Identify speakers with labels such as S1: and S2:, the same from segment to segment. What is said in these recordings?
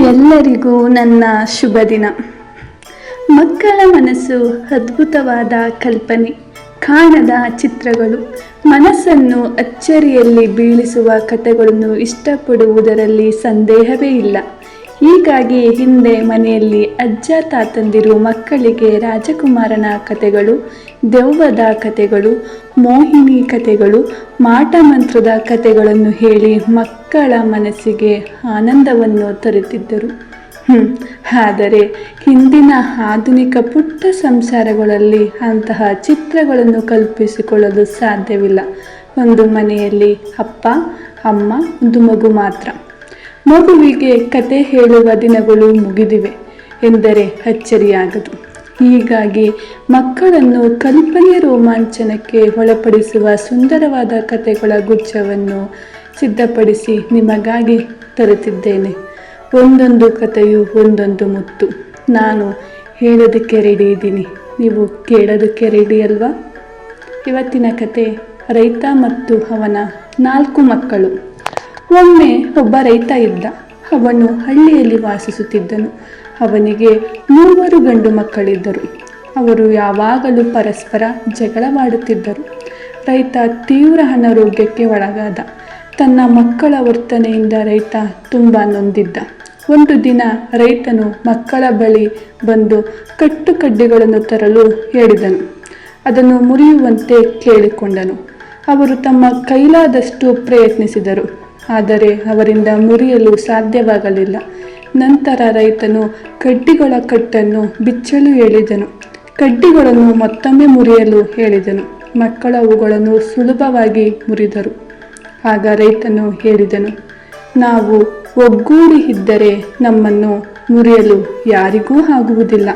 S1: ಎಲ್ಲರಿಗೂ ನನ್ನ ಶುಭ ದಿನ. ಮಕ್ಕಳ ಮನಸ್ಸು ಅದ್ಭುತವಾದ ಕಲ್ಪನೆ, ಕಾಣದ ಚಿತ್ರಗಳು, ಮನಸ್ಸನ್ನು ಅಚ್ಚರಿಯಲ್ಲಿ ಬೀಳಿಸುವ ಕಥೆಗಳನ್ನು ಇಷ್ಟಪಡುವುದರಲ್ಲಿ ಸಂದೇಹವೇ ಇಲ್ಲ. ಹೀಗಾಗಿ ಹಿಂದೆ ಮನೆಯಲ್ಲಿ ಅಜ್ಜ ತಾತಂದಿರು ಮಕ್ಕಳಿಗೆ ರಾಜಕುಮಾರನ ಕಥೆಗಳು, ದೆವ್ವದ ಕಥೆಗಳು, ಮೋಹಿನಿ ಕಥೆಗಳು, ಮಾಟಮಂತ್ರದ ಕಥೆಗಳನ್ನು ಹೇಳಿ ಮಕ್ಕಳ ಮನಸ್ಸಿಗೆ ಆನಂದವನ್ನು ತರುತ್ತಿದ್ದರು. ಆದರೆ ಇಂದಿನ ಆಧುನಿಕ ಪುಟ್ಟ ಸಂಸಾರಗಳಲ್ಲಿ ಅಂತಹ ಚಿತ್ರಗಳನ್ನು ಕಲ್ಪಿಸಿಕೊಳ್ಳಲು ಸಾಧ್ಯವಿಲ್ಲ. ಒಂದು ಮನೆಯಲ್ಲಿ ಅಪ್ಪ, ಅಮ್ಮ, ಒಂದು ಮಗು ಮಾತ್ರ. ಮಗುವಿಗೆ ಕತೆ ಹೇಳುವ ದಿನಗಳು ಮುಗಿದಿವೆ ಎಂದರೆ ಅಚ್ಚರಿಯಾಗದು. ಹೀಗಾಗಿ ಮಕ್ಕಳನ್ನು ಕಲ್ಪನೆ ರೋಮಾಂಚನಕ್ಕೆ ಒಳಪಡಿಸುವ ಸುಂದರವಾದ ಕಥೆಗಳ ಗುಚ್ಛವನ್ನು ಸಿದ್ಧಪಡಿಸಿ ನಿಮಗಾಗಿ ತರುತ್ತಿದ್ದೇನೆ. ಒಂದೊಂದು ಕಥೆಯು ಒಂದೊಂದು ಮುತ್ತು. ನಾನು ಹೇಳೋದಕ್ಕೆ ರೆಡಿ ಇದ್ದೀನಿ, ನೀವು ಕೇಳೋದಕ್ಕೆ ರೆಡಿ ಅಲ್ವಾ? ಇವತ್ತಿನ ಕತೆ ರೈತ ಮತ್ತು ಅವನ 4 ಮಕ್ಕಳು. ಒಮ್ಮೆ ಒಬ್ಬ ರೈತ ಇದ್ದ. ಅವನು ಹಳ್ಳಿಯಲ್ಲಿ ವಾಸಿಸುತ್ತಿದ್ದನು. ಅವನಿಗೆ 3 ಗಂಡು ಮಕ್ಕಳಿದ್ದರು. ಅವರು ಯಾವಾಗಲೂ ಪರಸ್ಪರ ಜಗಳವಾಡುತ್ತಿದ್ದರು. ರೈತ ತೀವ್ರ ಅನಾರೋಗ್ಯಕ್ಕೆ ಒಳಗಾದ. ತನ್ನ ಮಕ್ಕಳ ವರ್ತನೆಯಿಂದ ರೈತ ತುಂಬ ನೊಂದಿದ್ದ. ಒಂದು ದಿನ ರೈತನು ಮಕ್ಕಳ ಬಳಿ ಬಂದು ಕಟ್ಟುಕಡ್ಡಿಗಳನ್ನು ತರಲು ಹೇಳಿದನು. ಅದನ್ನು ಮುರಿಯುವಂತೆ ಕೇಳಿಕೊಂಡನು. ಅವರು ತಮ್ಮ ಕೈಲಾದಷ್ಟು ಪ್ರಯತ್ನಿಸಿದರು, ಆದರೆ ಅವರಿಂದ ಮುರಿಯಲು ಸಾಧ್ಯವಾಗಲಿಲ್ಲ. ನಂತರ ರೈತನು ಕಡ್ಡಿಗಳ ಕಟ್ಟನ್ನು ಬಿಚ್ಚಲು ಹೇಳಿದನು. ಕಡ್ಡಿಗಳನ್ನು ಮತ್ತೊಮ್ಮೆ ಮುರಿಯಲು ಹೇಳಿದನು. ಮಕ್ಕಳು ಅವುಗಳನ್ನು ಸುಲಭವಾಗಿ ಮುರಿದರು. ಆಗ ರೈತನು ಹೇಳಿದನು, ನಾವು ಒಗ್ಗೂಡಿ ಇದ್ದರೆ ನಮ್ಮನ್ನು ಮುರಿಯಲು ಯಾರಿಗೂ ಆಗುವುದಿಲ್ಲ,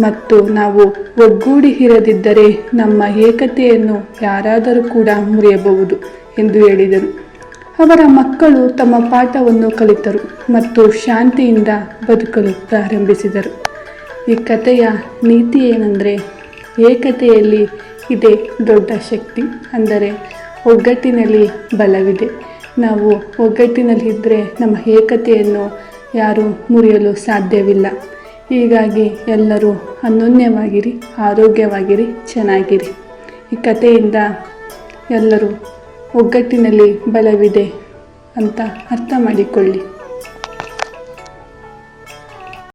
S1: ಮತ್ತು ನಾವು ಒಗ್ಗೂಡಿ ಇರದಿದ್ದರೆ ನಮ್ಮ ಏಕತೆಯನ್ನು ಯಾರಾದರೂ ಕೂಡ ಮುರಿಯಬಹುದು ಎಂದು ಹೇಳಿದನು. ಅವರ ಮಕ್ಕಳು ತಮ್ಮ ಪಾಠವನ್ನು ಕಲಿತರು ಮತ್ತು ಶಾಂತಿಯಿಂದ ಬದುಕಲು ಪ್ರಾರಂಭಿಸಿದರು. ಈ ಕಥೆಯ ನೀತಿ ಏನೆಂದರೆ, ಏಕತೆಯಲ್ಲಿ ಇದೆ ದೊಡ್ಡ ಶಕ್ತಿ. ಅಂದರೆ ಒಗ್ಗಟ್ಟಿನಲ್ಲಿ ಬಲವಿದೆ. ನಾವು ಒಗ್ಗಟ್ಟಿನಲ್ಲಿದ್ದರೆ ನಮ್ಮ ಏಕತೆಯನ್ನು ಯಾರೂ ಮುರಿಯಲು ಸಾಧ್ಯವಿಲ್ಲ. ಹೀಗಾಗಿ ಎಲ್ಲರೂ ಅನ್ಯೋನ್ಯವಾಗಿರಿ, ಆರೋಗ್ಯವಾಗಿರಿ, ಚೆನ್ನಾಗಿರಿ. ಈ ಕಥೆಯಿಂದ ಎಲ್ಲರೂ ಒಗ್ಗಟ್ಟಿನಲ್ಲಿ ಬಲವಿದೆ ಅಂತ ಅರ್ಥ ಮಾಡಿಕೊಳ್ಳಿ.